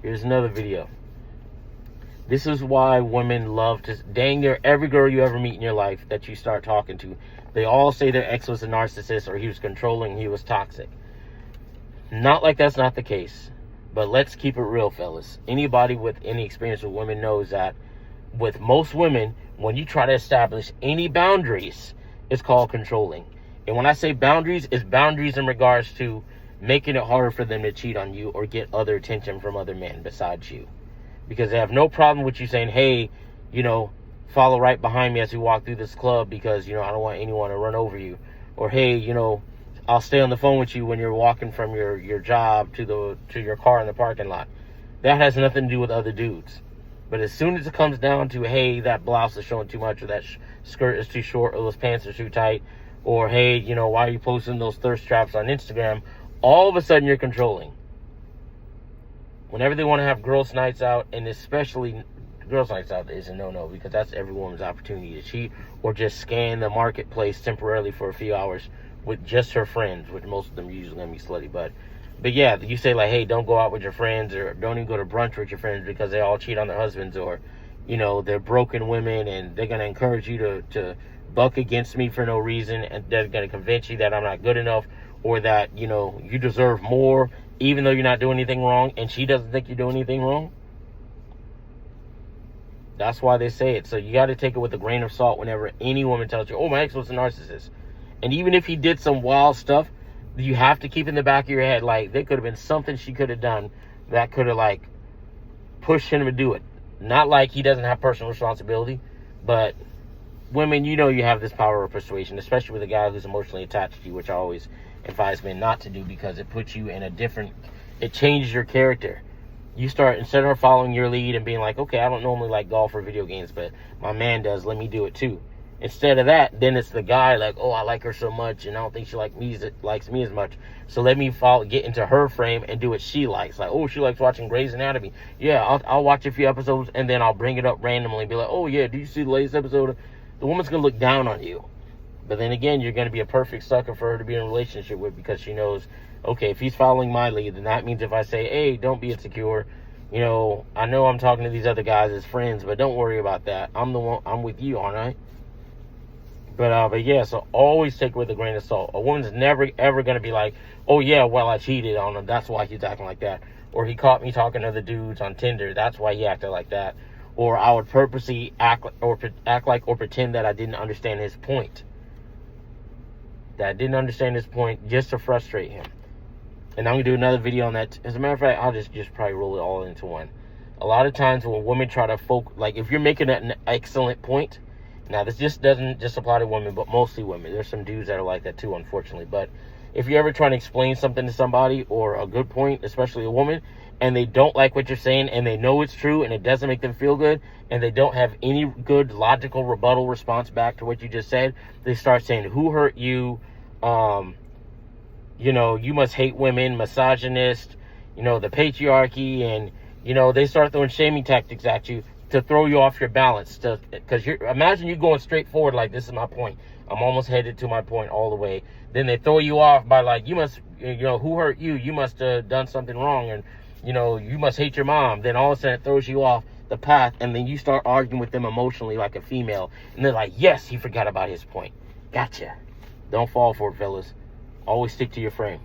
Here's another video. This is why women love to, dang near every girl you ever meet in your life that you start talking to, they all say their ex was a narcissist, or he was controlling, he was toxic. Not like that's not the case. But let's keep it real, fellas. Anybody with any experience with women knows that with most women, when you try to establish any boundaries, it's called controlling. And when I say boundaries, it's boundaries in regards to making it harder for them to cheat on you or get other attention from other men besides you. Because they have no problem with you saying, hey, follow right behind me as we walk through this club because, I don't want anyone to run over you. Or, hey, I'll stay on the phone with you when you're walking from your job to your car in the parking lot. That has nothing to do with other dudes. But as soon as it comes down to, hey, that blouse is showing too much, or that skirt is too short, or those pants are too tight, or, hey, why are you posting those thirst traps on Instagram? All of a sudden you're controlling. Whenever they want to have girls' nights out, and especially girls' nights out is a no-no, because that's every woman's opportunity to cheat or just scan the marketplace temporarily for a few hours with just her friends, which most of them usually gonna be slutty. But yeah, you say like, hey, don't go out with your friends, or don't even go to brunch with your friends because they all cheat on their husbands, or they're broken women and they're gonna encourage you to buck against me for no reason, and they're gonna convince you that I'm not good enough, or that you deserve more even though you're not doing anything wrong, and she doesn't think you're doing anything wrong. That's why they say it. So you got to take it with a grain of salt whenever any woman tells you, oh, my ex was a narcissist. And even if he did some wild stuff, you have to keep in the back of your head, like, there could have been something she could have done that could have, like, pushed him to do it. Not like he doesn't have personal responsibility, but women, you have this power of persuasion, especially with a guy who's emotionally attached to you, which I always advise men not to do, because it puts you in it changes your character. You start, instead of her following your lead and being like, okay, I don't normally like golf or video games, but my man does, let me do it too. Instead of that, then it's the guy like, oh, I like her so much, and I don't think she likes me as much, so let me get into her frame and do what she likes. Like, oh, she likes watching Grey's Anatomy. Yeah, I'll watch a few episodes, and then I'll bring it up randomly and be like, oh yeah, do you see the latest episode? The woman's going to look down on you. But then again, you're going to be a perfect sucker for her to be in a relationship with, because she knows, okay, if he's following my lead, then that means if I say, hey, don't be insecure, I know I'm talking to these other guys as friends, but don't worry about that. I'm with you, aren't I? But yeah, so always take it with a grain of salt. A woman's never, ever going to be like, oh yeah, well, I cheated on him, that's why he's acting like that. Or he caught me talking to other dudes on Tinder, that's why he acted like that. Or I would purposely act like or pretend that I didn't understand his point. Just to frustrate him. And I'm going to do another video on that. As a matter of fact, I'll just probably roll it all into one. A lot of times when women try to like, if you're making an excellent point, now this just doesn't just apply to women, but mostly women. There's some dudes that are like that too, unfortunately. But if you're ever trying to explain something to somebody, or a good point, especially a woman, and they don't like what you're saying, and they know it's true, and it doesn't make them feel good, and they don't have any good logical rebuttal response back to what you just said, they start saying, who hurt you? You must hate women, misogynist, the patriarchy, and, they start throwing shaming tactics at you to throw you off your balance. Because imagine you going straight forward like, this is my point, I'm almost headed to my point all the way. Then they throw you off by like, you must, who hurt you? You must have done something wrong, and, you must hate your mom. Then all of a sudden it throws you off the path, and then you start arguing with them emotionally like a female. And they're like, yes, he forgot about his point. Gotcha. Don't fall for it, fellas. Always stick to your frame.